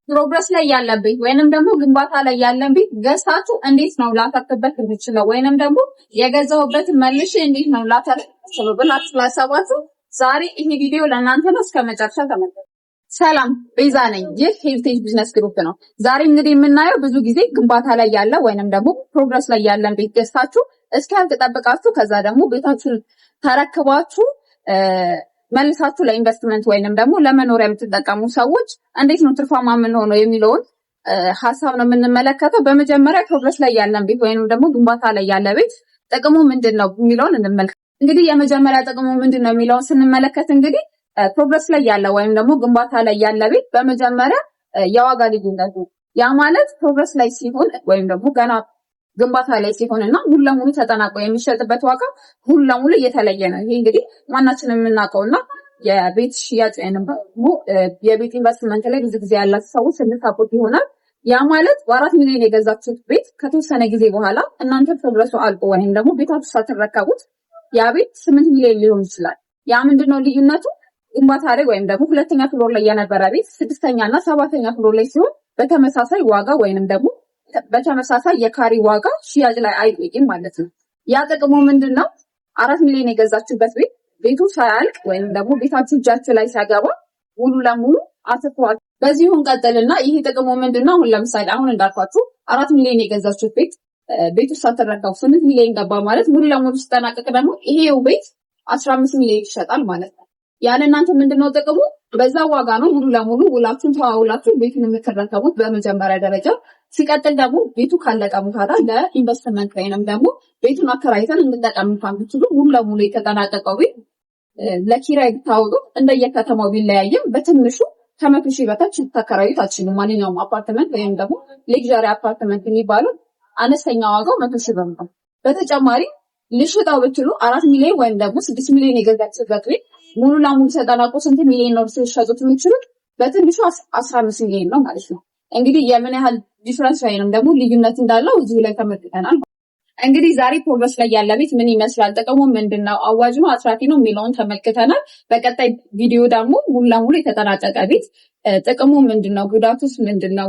ፕሮግረስ ላይ ያለን ቤት ወይንም ደግሞ ግንባታ ላይ ያለን ቤት ገዝታችሁ እንዴት ነው ላተርፍበት የምችለው ወይንም ደግሞ የገዛሁበትን መልሼ እንዴት ነው ላተርፍበት ብላችሁ ስላሰባችሁ ዛሬ ይሄ ቪዲዮ ለእናንተ ነው። እስከ መጨረሻ ተመልከቱ። ሰላም ቤዛ ነኝ። ይህ ሄሪቴጅ ቢዝነስ ግሩፕ ነው። ዛሬ እንግዲህ የምናየው ብዙ ጊዜ ግንባታ ላይ ያለ ወይንም ደግሞ ፕሮግረስ ላይ ያለን ቤት ገዝታችሁ እስኪያልቅ ጠብቃችሁ ከዛ ደግሞ ቤታችሁን ተረክባችሁ መልሳችሁ ለኢንቨስትመንት ወይንም ደግሞ ለመኖሪያ የምትጠቀሙ ሰዎች እንዴት ነው ትርፋማ የምንሆነው የሚለውን ሀሳብ ነው የምንመለከተው። በመጀመሪያ ፕሮግረስ ላይ ያለን ቤት ወይንም ደግሞ ግንባታ ላይ ያለ ቤት ጥቅሙ ምንድነው የሚለውን እንመልከት። እንግዲህ የመጀመሪያ ጥቅሙ ምንድነው የሚለውን ስንመለከት እንግዲህ ፕሮግረስ ላይ ያለ ወይም ደግሞ ግንባታ ላይ ያለ ቤት በመጀመሪያ የዋጋ ልዩነቱ ያ ማለት ፕሮግረስ ላይ ሲሆን ወይም ደግሞ ገና ግንባታ ላይ ሲሆንና ሙሉ ለሙሉ ተጠናቆ የሚሸጥበት ዋጋ ሙሉ ለሙሉ እየተለየ ነው። ይሄ እንግዲህ ማናችንም የምናውቀውና የቤት ሽያጭ ወይንም ደግሞ የቤት ኢንቨስትመንት ላይ ብዙ ጊዜ ያላችሁ ሰዎች ስንታቁት ይሆናል። ያ ማለት በ4 ሚሊዮን የገዛችሁት ቤት ከተወሰነ ጊዜ በኋላ እናንተ ፕሮግረሱ አልቆ ወይም ደግሞ ቤታችሁ ሳትረከቡት ያ ቤት 8 ሚሊዮን ሊሆን ይችላል። ያ ምንድነው ልዩነቱ? ግንባታ ላይ ወይም ደግሞ ሁለተኛ ፍሎር ላይ የነበረ ቤት 6ኛ እና 7ኛ ፍሎር ላይ ሲሆን በተመሳሳይ ዋጋ ወይንም ደግሞ በተመሳሳይ የካሬ ዋጋ ሽያጭ ላይ አይቆይም ማለት ነው። ያ ጥቅሙ ምንድነው? 4 ሚሊዮን የገዛችሁበት ቤት ቤቱ ሳያልቅ ወይም ደግሞ ቤታችሁ እጃችሁ ላይ ሲያገባ ሙሉ ለሙሉ አትርፏል። በዚሁ እንቀጥልና ይሄ ጥቅሙ ምንድነው? አሁን ለምሳሌ አሁን እንዳልኳችሁ 4 ሚሊዮን የገዛችሁት ቤቱ ሳትረከቡ 8 ሚሊዮን ገባ ማለት ሙሉ ለሙሉ ሲጠናቀቅ ደግሞ ይሄው ቤት 15 ሚሊዮን ይሸጣል ማለት ነው። ያለ እናንተ ምንድነው ጥቅሙ? በዛ ዋጋ ነው ሙሉ ለሙሉ ውላችሁን ተዋውላችሁ ቤቱን የምትረከቡት በመጀመሪያ ደረጃ። ሲቀጥል ደግሞ ቤቱ ካለቀ በኋላ ለኢንቨስትመንት ወይንም ደግሞ ቤቱን አከራይተን እንጠቀም እንኳን ብትሉ ሙሉ ለሙሉ የተጠናቀቀው ቤት ለኪራይ ብታወጡ እንደየከተማው ቢለያይም በትንሹ ከ100,000 በታች ልታከራዩት አትችሉም። ማንኛውም አፓርትመንት ወይም ደግሞ ሌክዠሪ አፓርትመንት የሚባለው አነስተኛ ዋጋው 100,000 ብር ነው። በተጨማሪ ልሽጣው ብትሉ 4 ሚሊዮን ወይም ደግሞ 6 ሚሊዮን የገዛችሁበት ቤት ሙሉ ለሙሉ ተጠናቆ ስንት ሚሊዮን ነው ልትሸጡት የምትችሉት? በትንሹ 15 ሚሊዮን ነው ማለት ነው። እንግዲህ የምን ያህል ዲፍረንስ ወይንም ደግሞ ልዩነት እንዳለው እዚሁ ላይ ተመልክተናል። እንግዲህ ዛሬ ፕሮግረስ ላይ ያለ ቤት ምን ይመስላል፣ ጥቅሙ ምንድነው፣ አዋጅ ነው አትራፊ ነው የሚለውን ተመልክተናል። በቀጣይ ቪዲዮ ደግሞ ሙሉ ለሙሉ የተጠናቀቀ ቤት ጥቅሙ ምንድነው፣ ጉዳቱስ ምንድነው፣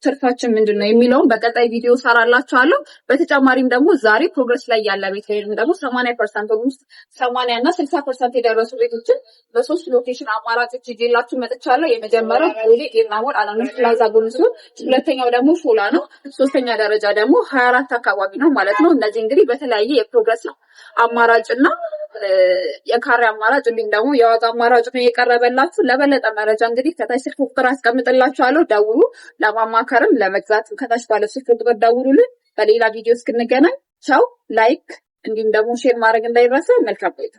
ትርፋችን ምንድነው የሚለውን በቀጣይ ቪዲዮ ሰራላችኋለሁ። በተጨማሪም ደግሞ ዛሬ ፕሮግረስ ላይ ያለ ቤት ወይም ደግሞ 80% ውስጥ 80 እና 60% የደረሱ ቤቶችን በሶስት ሎኬሽን አማራጮች ይዤላችሁ መጥቻለሁ። የመጀመሪያው ቦሌ ጤና ሞል አናኑስ ፕላዛ ጎን ሲሆን ሁለተኛው ደግሞ ሾላ ነው። ሶስተኛ ደረጃ ደግሞ 24 አካባቢ ነው ማለት ነው። እነዚህ እንግዲህ በተለያየ የፕሮግረስ አማራጭና የካሬ አማራጭ እንዲሁም ደግሞ የዋጋ አማራጭ ነው የቀረበላችሁ። ለበለጠ መረጃ እንግዲህ ከታች ስልክ ቁጥር አስቀምጥላችኋለሁ፣ ደውሉ። ለማማከርም ለመግዛት ከታች ባለ ስልክ ቁጥር ደውሉልን። በሌላ ቪዲዮ እስክንገናኝ ቻው። ላይክ እንዲሁም ደግሞ ሼር ማድረግ እንዳይረሳ። መልካም ቆይታ።